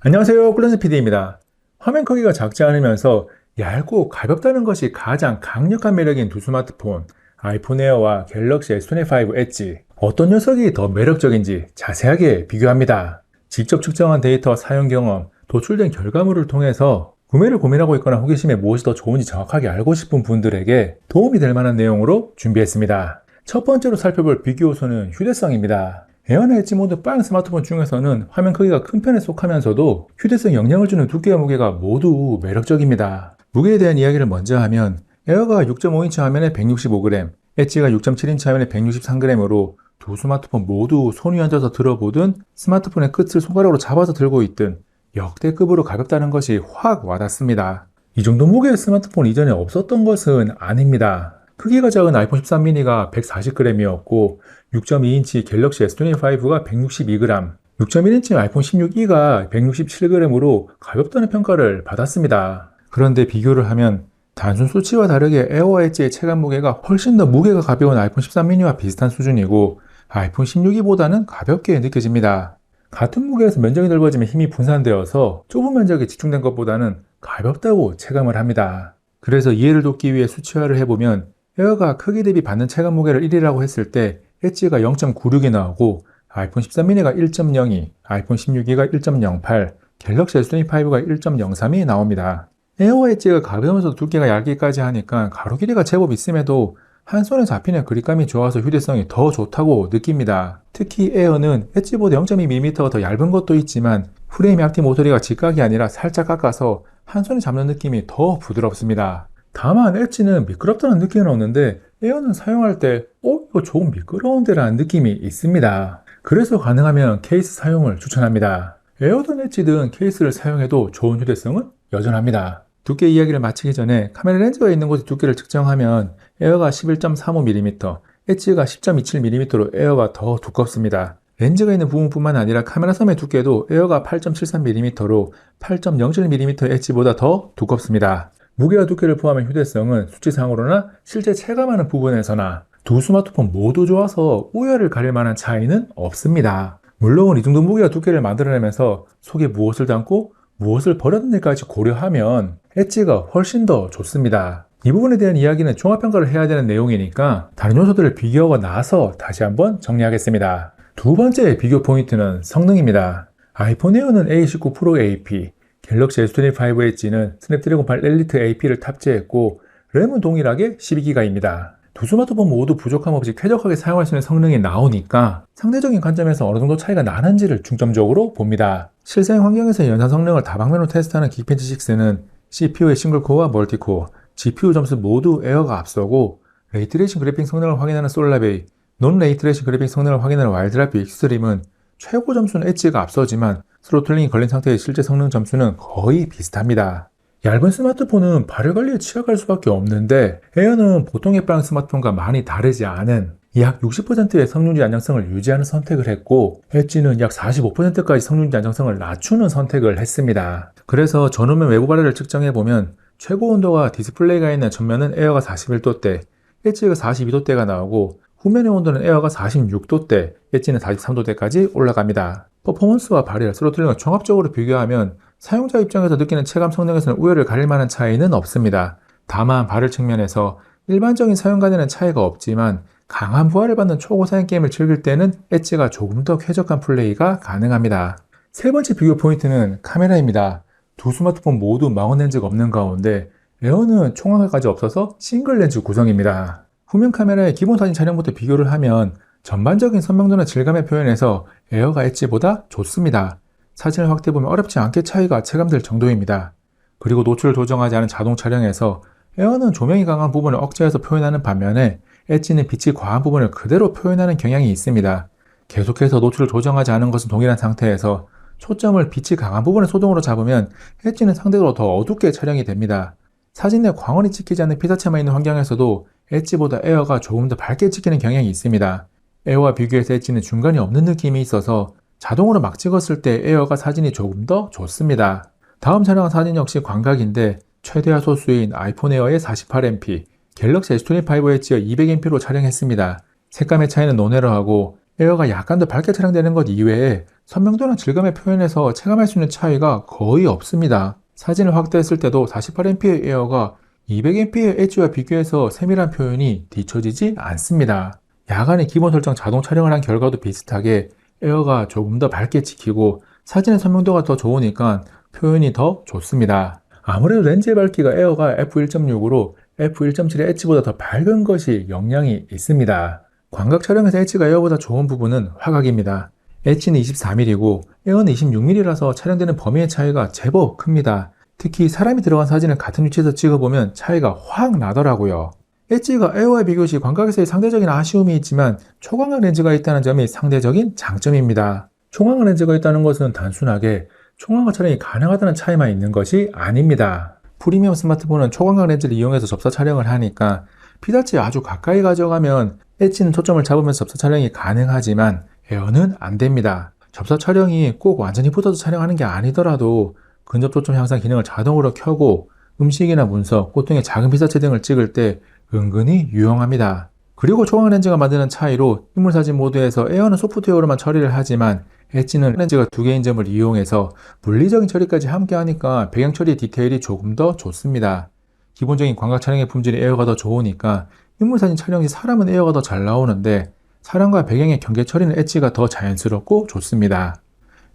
안녕하세요. 꿀런스 PD입니다. 화면 크기가 작지 않으면서 얇고 가볍다는 것이 가장 강력한 매력인 두 스마트폰, 아이폰 에어와 갤럭시 S25 엣지. 어떤 녀석이 더 매력적인지 자세하게 비교합니다. 직접 측정한 데이터 사용 경험, 도출된 결과물을 통해서 구매를 고민하고 있거나 호기심에 무엇이 더 좋은지 정확하게 알고 싶은 분들에게 도움이 될 만한 내용으로 준비했습니다. 첫 번째로 살펴볼 비교 요소는 휴대성입니다. 에어나 엣지 모드 빵 스마트폰 중에서는 화면 크기가 큰 편에 속하면서도 휴대성 영향을 주는 두께와 무게가 모두 매력적입니다. 무게에 대한 이야기를 먼저 하면 에어가 6.5인치 화면에 165g, 엣지가 6.7인치 화면에 163g으로 두 스마트폰 모두 손 위에 얹어서 들어보든 스마트폰의 끝을 손가락으로 잡아서 들고 있든 역대급으로 가볍다는 것이 확 와닿습니다. 이 정도 무게의 스마트폰 이전에 없었던 것은 아닙니다. 크기가 작은 아이폰 13 미니가 140g이었고 6.2인치 갤럭시 S25가 162g, 6.1인치 아이폰 16e가 167g으로 가볍다는 평가를 받았습니다. 그런데 비교를 하면 단순 수치와 다르게 에어 엣지의 체감 무게가 훨씬 더 무게가 가벼운 아이폰 13 미니와 비슷한 수준이고 아이폰 16e보다는 가볍게 느껴집니다. 같은 무게에서 면적이 넓어지면 힘이 분산되어서 좁은 면적에 집중된 것보다는 가볍다고 체감을 합니다. 그래서 이해를 돕기 위해 수치화를 해보면 에어가 크기 대비 받는 체감 무게를 1이라고 했을 때 엣지가 0.96이 나오고 아이폰 13 미니가 1.02, 아이폰 16기가 1.08, 갤럭시 S25가 1.03이 나옵니다. 에어 엣지가 가벼우면서 두께가 얇기까지 하니까 가로 길이가 제법 있음에도 한 손에 잡히는 그립감이 좋아서 휴대성이 더 좋다고 느낍니다. 특히 에어는 엣지보다 0.2mm 더 얇은 것도 있지만 프레임 앞뒤 모서리가 직각이 아니라 살짝 깎아서 한 손에 잡는 느낌이 더 부드럽습니다. 다만 엣지는 미끄럽다는 느낌은 없는데 에어는 사용할 때 이거 조금 미끄러운데 라는 느낌이 있습니다. 그래서 가능하면 케이스 사용을 추천합니다. 에어든 엣지든 케이스를 사용해도 좋은 휴대성은 여전합니다. 두께 이야기를 마치기 전에 카메라 렌즈가 있는 곳의 두께를 측정하면 에어가 11.35mm, 엣지가 10.27mm로 에어가 더 두껍습니다. 렌즈가 있는 부분뿐만 아니라 카메라 섬의 두께도 에어가 8.73mm로 8.07mm 엣지보다 더 두껍습니다. 무게와 두께를 포함한 휴대성은 수치상으로나 실제 체감하는 부분에서나 두 스마트폰 모두 좋아서 우열을 가릴 만한 차이는 없습니다. 물론 이 정도 무게와 두께를 만들어내면서 속에 무엇을 담고 무엇을 버렸는지까지 고려하면 엣지가 훨씬 더 좋습니다. 이 부분에 대한 이야기는 종합평가를 해야 되는 내용이니까 다른 요소들을 비교하고 나서 다시 한번 정리하겠습니다. 두 번째 비교 포인트는 성능입니다. 아이폰 에어는 A19 프로 AP, 갤럭시 S25 엣지는 스냅드래곤 8 엘리트 AP를 탑재했고 램은 동일하게 12기가입니다. 두 스마트폰 모두 부족함 없이 쾌적하게 사용할 수 있는 성능이 나오니까 상대적인 관점에서 어느 정도 차이가 나는지를 중점적으로 봅니다. 실사용 환경에서 연산 성능을 다방면으로 테스트하는 긱벤치 6는 CPU의 싱글코어와 멀티코어, GPU 점수 모두 에어가 앞서고 레이트레이싱 그래픽 성능을 확인하는 솔라베이, 논 레이트레이싱 그래픽 성능을 확인하는 와일드라이프 익스트림은 최고 점수는 엣지가 앞서지만 스로틀링이 걸린 상태의 실제 성능 점수는 거의 비슷합니다. 얇은 스마트폰은 발열 관리에 취약할 수밖에 없는데 에어는 보통 예빵 스마트폰과 많이 다르지 않은 약 60%의 성능지 안정성을 유지하는 선택을 했고 엣지는 약 45%까지 성능지 안정성을 낮추는 선택을 했습니다. 그래서 전후면 외부 발열을 측정해보면 최고 온도와 디스플레이가 있는 전면은 에어가 41도대, 엣지가 42도대가 나오고 후면의 온도는 에어가 46도대, 엣지는 43도대까지 올라갑니다. 퍼포먼스와 발열, 스로틀링을 종합적으로 비교하면 사용자 입장에서 느끼는 체감 성능에서는 우열을 가릴 만한 차이는 없습니다. 다만 발열 측면에서 일반적인 사용감에는 차이가 없지만 강한 부하를 받는 초고사양 게임을 즐길 때는 엣지가 조금 더 쾌적한 플레이가 가능합니다. 세 번째 비교 포인트는 카메라입니다. 두 스마트폰 모두 망원 렌즈가 없는 가운데 에어는 총알까지 없어서 싱글 렌즈 구성입니다. 후면 카메라의 기본 사진 촬영부터 비교를 하면 전반적인 선명도나 질감의 표현에서 에어가 엣지보다 좋습니다. 사진을 확대해보면 어렵지 않게 차이가 체감될 정도입니다. 그리고 노출을 조정하지 않은 자동 촬영에서 에어는 조명이 강한 부분을 억제해서 표현하는 반면에 엣지는 빛이 과한 부분을 그대로 표현하는 경향이 있습니다. 계속해서 노출을 조정하지 않은 것은 동일한 상태에서 초점을 빛이 강한 부분의 소동으로 잡으면 엣지는 상대적으로 더 어둡게 촬영이 됩니다. 사진 내 광원이 찍히지 않는 피사체만 있는 환경에서도 엣지보다 에어가 조금 더 밝게 찍히는 경향이 있습니다. 에어와 비교해서 엣지는 중간이 없는 느낌이 있어서 자동으로 막 찍었을 때 에어가 사진이 조금 더 좋습니다. 다음 촬영한 사진 역시 광각인데 최대화 소수인 아이폰 에어의 48MP, 갤럭시 S25 엣지의 200MP로 촬영했습니다. 색감의 차이는 논외로 하고 에어가 약간 더 밝게 촬영되는 것 이외에 선명도나 질감의 표현에서 체감할 수 있는 차이가 거의 없습니다. 사진을 확대했을 때도 48mP의 에어가 200mP의 엣지와 비교해서 세밀한 표현이 뒤처지지 않습니다. 야간에 기본 설정 자동 촬영을 한 결과도 비슷하게 에어가 조금 더 밝게 찍히고 사진의 선명도가 더 좋으니까 표현이 더 좋습니다. 아무래도 렌즈의 밝기가 에어가 f1.6으로 f1.7의 엣지보다 더 밝은 것이 영향이 있습니다. 광각 촬영에서 엣지가 에어보다 좋은 부분은 화각입니다. 엣지는 24mm고 에어는 26mm라서 촬영되는 범위의 차이가 제법 큽니다. 특히 사람이 들어간 사진을 같은 위치에서 찍어보면 차이가 확 나더라고요. 엣지가 에어와 비교 시 광각에서의 상대적인 아쉬움이 있지만 초광각 렌즈가 있다는 점이 상대적인 장점입니다. 초광각 렌즈가 있다는 것은 단순하게 초광각 촬영이 가능하다는 차이만 있는 것이 아닙니다. 프리미엄 스마트폰은 초광각 렌즈를 이용해서 접사 촬영을 하니까 피사체에 아주 가까이 가져가면 엣지는 초점을 잡으면서 접사 촬영이 가능하지만 에어는 안 됩니다. 접사 촬영이 꼭 완전히 붙어서 촬영하는 게 아니더라도 근접 초점 향상 기능을 자동으로 켜고 음식이나 문서, 꽃 등의 작은 피사체 등을 찍을 때 은근히 유용합니다. 그리고 초광각 렌즈가 만드는 차이로 인물사진 모드에서 에어는 소프트웨어로만 처리를 하지만 엣지는 렌즈가 두 개인 점을 이용해서 물리적인 처리까지 함께 하니까 배경 처리 디테일이 조금 더 좋습니다. 기본적인 광각 촬영의 품질이 에어가 더 좋으니까 인물사진 촬영 시 사람은 에어가 더 잘 나오는데 사람과 배경의 경계 처리는 엣지가 더 자연스럽고 좋습니다.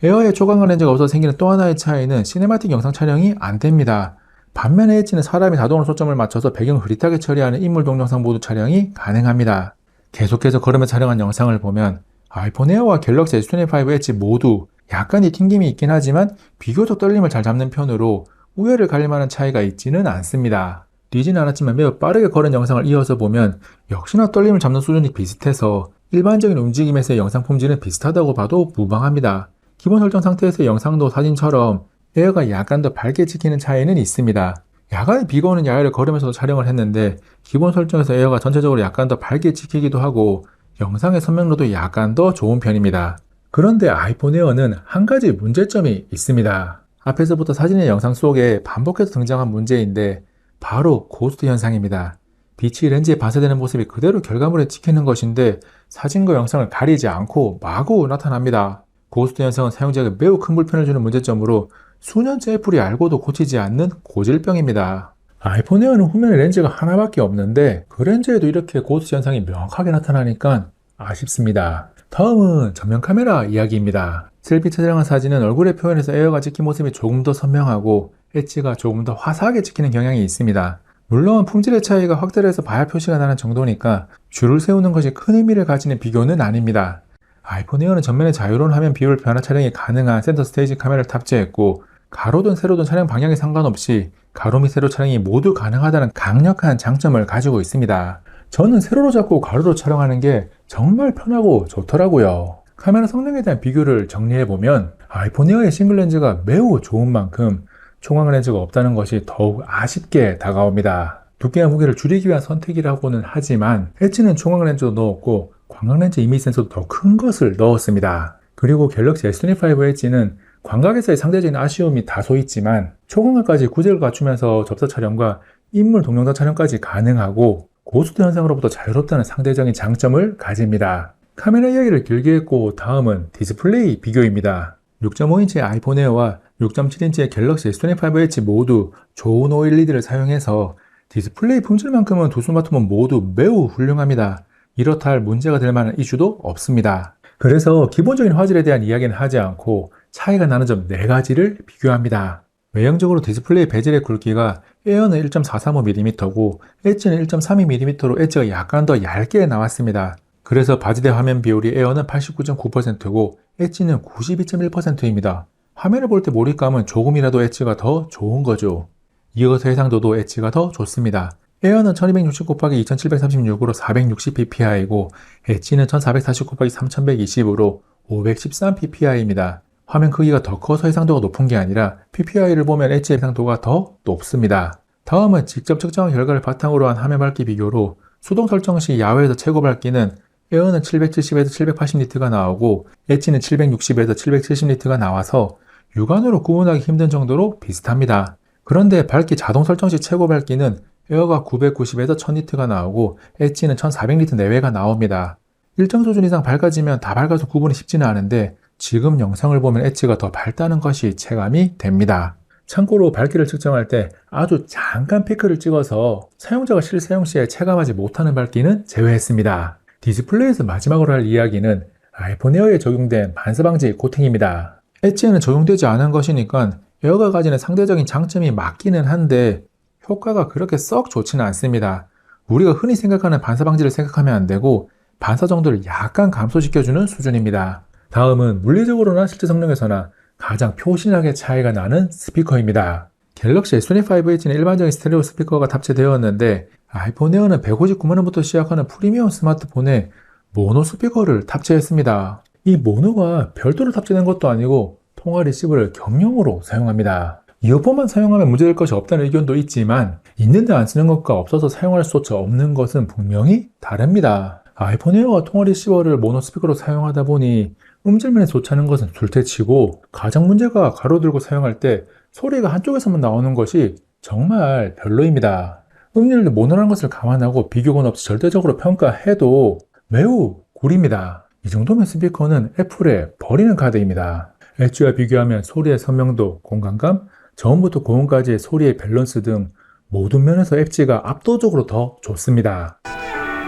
에어에 초광각 렌즈가 없어서 생기는 또 하나의 차이는 시네마틱 영상 촬영이 안 됩니다. 반면에 엣지는 사람이 자동으로 초점을 맞춰서 배경을 흐릿하게 처리하는 인물 동영상 모드 촬영이 가능합니다. 계속해서 걸으면서 촬영한 영상을 보면 아이폰 에어와 갤럭시 S25 엣지 모두 약간의 튕김이 있긴 하지만 비교적 떨림을 잘 잡는 편으로 우열을 가릴 만한 차이가 있지는 않습니다. 뛰지는 않았지만 매우 빠르게 걸은 영상을 이어서 보면 역시나 떨림을 잡는 수준이 비슷해서 일반적인 움직임에서의 영상 품질은 비슷하다고 봐도 무방합니다. 기본 설정 상태에서의 영상도 사진처럼 에어가 약간 더 밝게 찍히는 차이는 있습니다. 야간에 비가 오는 야외를 걸으면서도 촬영을 했는데 기본 설정에서 에어가 전체적으로 약간 더 밝게 찍히기도 하고 영상의 선명도도 약간 더 좋은 편입니다. 그런데 아이폰 에어는 한 가지 문제점이 있습니다. 앞에서부터 사진의 영상 속에 반복해서 등장한 문제인데 바로 고스트 현상입니다. 빛이 렌즈에 반사되는 모습이 그대로 결과물에 찍히는 것인데 사진과 영상을 가리지 않고 마구 나타납니다. 고스트 현상은 사용자에게 매우 큰 불편을 주는 문제점으로 수년째 애플이 알고도 고치지 않는 고질병입니다. 아이폰 에어는 후면에 렌즈가 하나밖에 없는데 그 렌즈에도 이렇게 고스트 현상이 명확하게 나타나니까 아쉽습니다. 다음은 전면 카메라 이야기입니다. 셀피 촬영한 사진은 얼굴의 표현에서 에어가 찍힌 모습이 조금 더 선명하고 엣지가 조금 더 화사하게 찍히는 경향이 있습니다. 물론 품질의 차이가 확대를 해서 봐야 표시가 나는 정도니까 줄을 세우는 것이 큰 의미를 가지는 비교는 아닙니다. 아이폰 에어는 전면의 자유로운 화면 비율 변화 촬영이 가능한 센터 스테이지 카메라를 탑재했고 가로든 세로든 촬영 방향에 상관없이 가로 및 세로 촬영이 모두 가능하다는 강력한 장점을 가지고 있습니다. 저는 세로로 잡고 가로로 촬영하는 게 정말 편하고 좋더라고요. 카메라 성능에 대한 비교를 정리해보면 아이폰 에어의 싱글 렌즈가 매우 좋은 만큼 초광각 렌즈가 없다는 것이 더욱 아쉽게 다가옵니다. 두께와 무게를 줄이기 위한 선택이라고는 하지만 엣지는 초광각 렌즈도 넣었고 광각 렌즈 이미지 센서도 더 큰 것을 넣었습니다. 그리고 갤럭시 S25 엣지는 광각에서의 상대적인 아쉬움이 다소 있지만 초광각까지 구색을 갖추면서 접사 촬영과 인물 동영상 촬영까지 가능하고 고스트 현상으로부터 자유롭다는 상대적인 장점을 가집니다. 카메라 이야기를 길게 했고 다음은 디스플레이 비교입니다. 6.5인치의 아이폰 에어와 6.7인치의 갤럭시 S25 엣지 모두 좋은 OLED를 사용해서 디스플레이 품질만큼은 두 스마트폰 모두 매우 훌륭합니다. 이렇다 할 문제가 될 만한 이슈도 없습니다. 그래서 기본적인 화질에 대한 이야기는 하지 않고 차이가 나는 점 4가지를 비교합니다. 외형적으로 디스플레이 베젤의 굵기가 에어는 1.435mm고 엣지는 1.32mm로 엣지가 약간 더 얇게 나왔습니다. 그래서 바지 대 화면 비율이 에어는 89.9%고 엣지는 92.1%입니다. 화면을 볼 때 몰입감은 조금이라도 엣지가 더 좋은 거죠. 이어서 해상도도 엣지가 더 좋습니다. 에어는 1260 곱하기 2736으로 460ppi이고 엣지는 1440 곱하기 3120으로 513ppi입니다. 화면 크기가 더 커서 해상도가 높은 게 아니라 PPI를 보면 엣지 해상도가 더 높습니다. 다음은 직접 측정한 결과를 바탕으로 한 화면 밝기 비교로 수동 설정 시 야외에서 최고 밝기는 에어는 770에서 780니트가 나오고 엣지는 760에서 770니트가 나와서 육안으로 구분하기 힘든 정도로 비슷합니다. 그런데 밝기 자동 설정 시 최고 밝기는 에어가 990에서 1000니트가 나오고 엣지는 1400니트 내외가 나옵니다. 일정 수준 이상 밝아지면 다 밝아서 구분이 쉽지는 않은데 지금 영상을 보면 엣지가 더 밝다는 것이 체감이 됩니다. 참고로 밝기를 측정할 때 아주 잠깐 피크를 찍어서 사용자가 실사용 시에 체감하지 못하는 밝기는 제외했습니다. 디스플레이에서 마지막으로 할 이야기는 아이폰 에어에 적용된 반사 방지 코팅입니다. 엣지에는 적용되지 않은 것이니까 에어가 가지는 상대적인 장점이 맞기는 한데 효과가 그렇게 썩 좋지는 않습니다. 우리가 흔히 생각하는 반사 방지를 생각하면 안 되고 반사 정도를 약간 감소시켜주는 수준입니다. 다음은 물리적으로나 실제 성능에서나 가장 표신하게 차이가 나는 스피커입니다. 갤럭시 S25 Edge는 일반적인 스테레오 스피커가 탑재되었는데 아이폰 에어는 159만원부터 시작하는 프리미엄 스마트폰에 모노 스피커를 탑재했습니다. 이 모노가 별도로 탑재된 것도 아니고 통화 리시버를 경용으로 사용합니다. 이어폰만 사용하면 문제될 것이 없다는 의견도 있지만 있는데 안 쓰는 것과 없어서 사용할 수조차 없는 것은 분명히 다릅니다. 아이폰 에어와 통화 리시버를 모노 스피커로 사용하다 보니 음질면에 좋지 않은 것은 둘째치고 가장 문제가 가로들고 사용할 때 소리가 한쪽에서만 나오는 것이 정말 별로입니다. 음질도 모노라는 것을 감안하고 비교권 없이 절대적으로 평가해도 매우 구립니다. 이 정도면 스피커는 애플의 버리는 카드입니다. 엣지와 비교하면 소리의 선명도, 공간감, 저음부터 고음까지의 소리의 밸런스 등 모든 면에서 엣지가 압도적으로 더 좋습니다.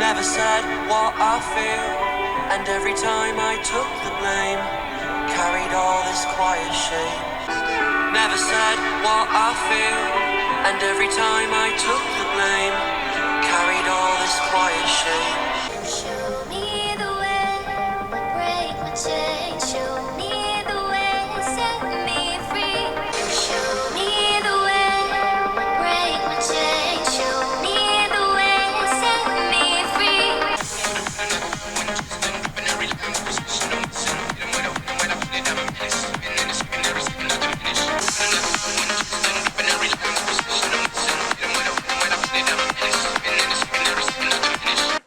Never said what I feel, and every time I took the blame, carried all this quiet shame. Never said what I feel, and every time I took the blame, carried all this quiet shame. Show me the way, break my chain. Show me the way, set me free. Show me the way, break my chain. Show me the way, set me free.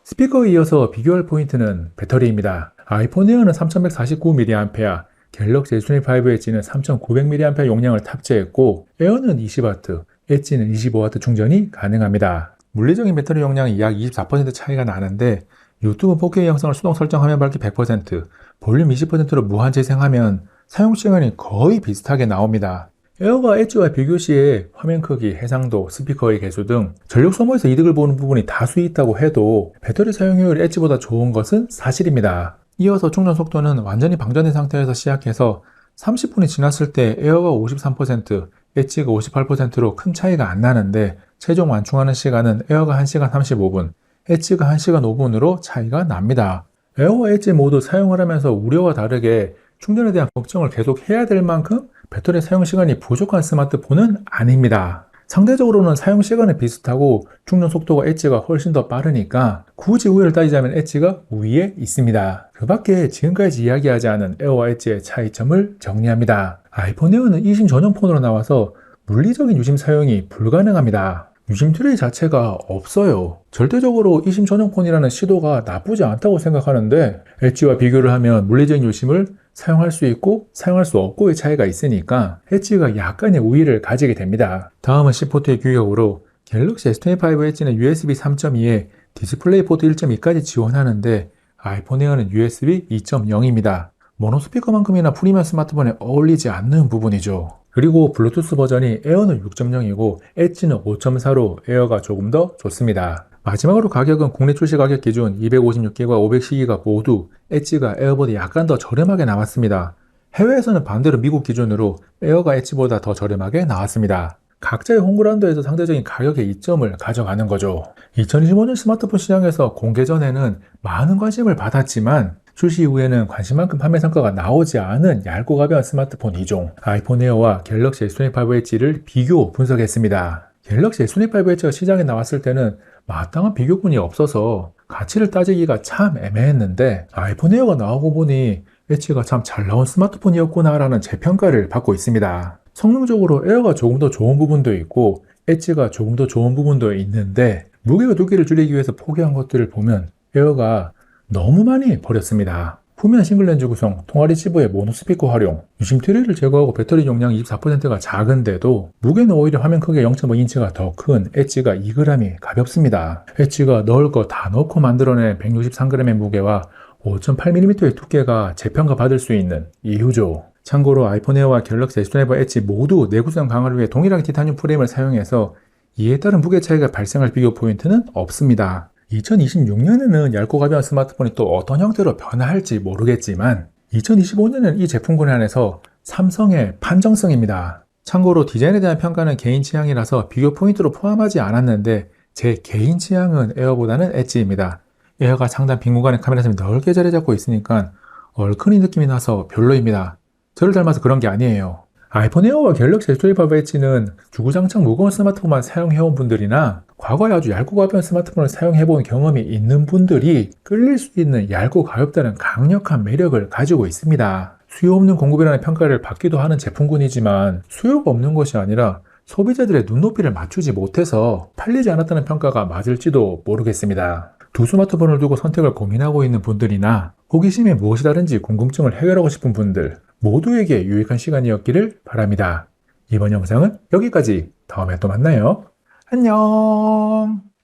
스피커에 이어서 비교할 포인트는 배터리입니다. 아이폰 에어는 3149mAh, 갤럭시 S25 엣지는 3900mAh 용량을 탑재했고 에어는 20W, 엣지는 25W 충전이 가능합니다. 물리적인 배터리 용량이 약 24% 차이가 나는데 유튜브 4K 영상을 수동 설정 화면 밝기 100%, 볼륨 20%로 무한 재생하면 사용시간이 거의 비슷하게 나옵니다. 에어가 엣지와 비교 시에 화면 크기, 해상도, 스피커의 개수 등 전력 소모에서 이득을 보는 부분이 다수 있다고 해도 배터리 사용 효율이 엣지보다 좋은 것은 사실입니다. 이어서 충전 속도는 완전히 방전된 상태에서 시작해서 30분이 지났을 때 에어가 53%, 엣지가 58%로 큰 차이가 안 나는데 최종 완충하는 시간은 에어가 1시간 35분, 엣지가 1시간 5분으로 차이가 납니다. 에어와 엣지 모두 사용을 하면서 우려와 다르게 충전에 대한 걱정을 계속 해야 될 만큼 배터리 사용 시간이 부족한 스마트폰은 아닙니다. 상대적으로는 사용 시간은 비슷하고 충전 속도가 엣지가 훨씬 더 빠르니까 굳이 우위를 따지자면 엣지가 우위에 있습니다. 그 밖에 지금까지 이야기하지 않은 에어와 엣지의 차이점을 정리합니다. 아이폰 에어는 eSIM 전용 폰으로 나와서 물리적인 유심 사용이 불가능합니다. 유심 트레이 자체가 없어요. 절대적으로 eSIM 전용 폰이라는 시도가 나쁘지 않다고 생각하는데 엣지와 비교를 하면 물리적인 유심을 사용할 수 있고 사용할 수 없고의 차이가 있으니까 엣지가 약간의 우위를 가지게 됩니다. 다음은 C포트의 규격으로 갤럭시 S25 엣지는 USB 3.2에 디스플레이 포트 1.2까지 지원하는데 아이폰 에어는 USB 2.0입니다. 모노 스피커만큼이나 프리미엄 스마트폰에 어울리지 않는 부분이죠. 그리고 블루투스 버전이 에어는 6.0이고 엣지는 5.4로 에어가 조금 더 좋습니다. 마지막으로 가격은 국내 출시 가격 기준 256GB, 512GB 모두 엣지가 에어보다 약간 더 저렴하게 나왔습니다. 해외에서는 반대로 미국 기준으로 에어가 엣지보다 더 저렴하게 나왔습니다. 각자의 홈그라운드에서 상대적인 가격의 이점을 가져가는 거죠. 2025년 스마트폰 시장에서 공개 전에는 많은 관심을 받았지만 출시 이후에는 관심만큼 판매 성과가 나오지 않은 얇고 가벼운 스마트폰 2종 아이폰 에어와 갤럭시 S25 엣지를 비교 분석했습니다. 갤럭시 S25 엣지가 시장에 나왔을 때는 마땅한 비교군이 없어서 가치를 따지기가 참 애매했는데 아이폰 에어가 나오고 보니 엣지가 참 잘 나온 스마트폰이었구나 라는 재평가를 받고 있습니다. 성능적으로 에어가 조금 더 좋은 부분도 있고 엣지가 조금 더 좋은 부분도 있는데 무게와 두께를 줄이기 위해서 포기한 것들을 보면 에어가 너무 많이 버렸습니다. 후면 싱글렌즈 구성, 통화 리시버의 모노 스피커 활용, 유심 트레이를 제거하고 배터리 용량 24%가 작은데도 무게는 오히려 화면 크기 0.5인치가 더 큰 엣지가 2g이 가볍습니다. 엣지가 넣을 거 다 넣고 만들어낸 163g의 무게와 5.8mm의 두께가 재평가 받을 수 있는 이유죠. 참고로 아이폰 에어와 갤럭시 S24 엣지 모두 내구성 강화를 위해 동일하게 티타늄 프레임을 사용해서 이에 따른 무게 차이가 발생할 비교 포인트는 없습니다. 2026년에는 얇고 가벼운 스마트폰이 또 어떤 형태로 변화할지 모르겠지만 2025년은 이 제품군에 한해서 삼성의 판정성입니다. 참고로 디자인에 대한 평가는 개인 취향이라서 비교 포인트로 포함하지 않았는데 제 개인 취향은 에어보다는 엣지입니다. 에어가 상단 빈 공간에 카메라점이 넓게 자리 잡고 있으니까 얼큰이 느낌이 나서 별로입니다. 저를 닮아서 그런 게 아니에요. 아이폰 에어와 갤럭시 S24 엣지는 주구장창 무거운 스마트폰만 사용해온 분들이나 과거에 아주 얇고 가벼운 스마트폰을 사용해본 경험이 있는 분들이 끌릴 수 있는 얇고 가볍다는 강력한 매력을 가지고 있습니다. 수요 없는 공급이라는 평가를 받기도 하는 제품군이지만 수요가 없는 것이 아니라 소비자들의 눈높이를 맞추지 못해서 팔리지 않았다는 평가가 맞을지도 모르겠습니다. 두 스마트폰을 두고 선택을 고민하고 있는 분들이나 호기심에 무엇이 다른지 궁금증을 해결하고 싶은 분들 모두에게 유익한 시간이었기를 바랍니다. 이번 영상은 여기까지. 다음에 또 만나요. 안녕.